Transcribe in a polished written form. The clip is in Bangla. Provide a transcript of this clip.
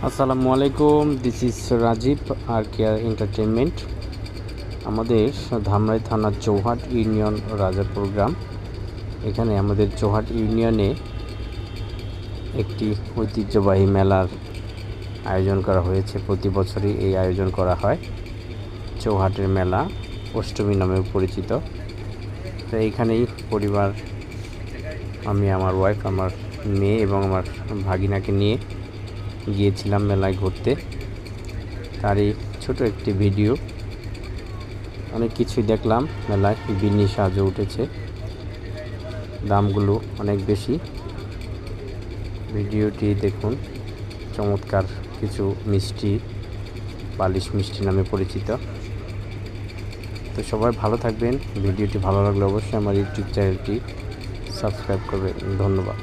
আসসালামু আলাইকুম, দিস ইজ রাজীব আর কেয়ার এন্টারটেনমেন্ট। আমাদের ধামরাই থানার চৌহাট ইউনিয়ন রাজাপুর গ্রাম। এখানে আমাদের চৌহাট ইউনিয়নে একটি ঐতিহ্যবাহী মেলার আয়োজন করা হয়েছে। প্রতি বছরই এই আয়োজন করা হয়। চৌহাটের মেলা অষ্টমী নামে পরিচিত। তো এইখানেই পরিবার, আমি, আমার ওয়াইফ, আমার মেয়ে এবং আমার ভাগিনাকে নিয়ে গিয়েছিলাম মেলায় ঘুরতে। তারই ছোট একটি ভিডিও। অনেক কিছুই দেখলাম মেলায়। বিন্নি সাজও উঠেছে, দামগুলো অনেক বেশি। ভিডিওটি দেখুন। চমৎকার কিছু মিষ্টি, বালিশ মিষ্টি নামে পরিচিত। তো সবাই ভালো থাকবেন। ভিডিওটি ভালো লাগলে অবশ্যই আমার ইউটিউব চ্যানেলটি সাবস্ক্রাইব করবেন। ধন্যবাদ।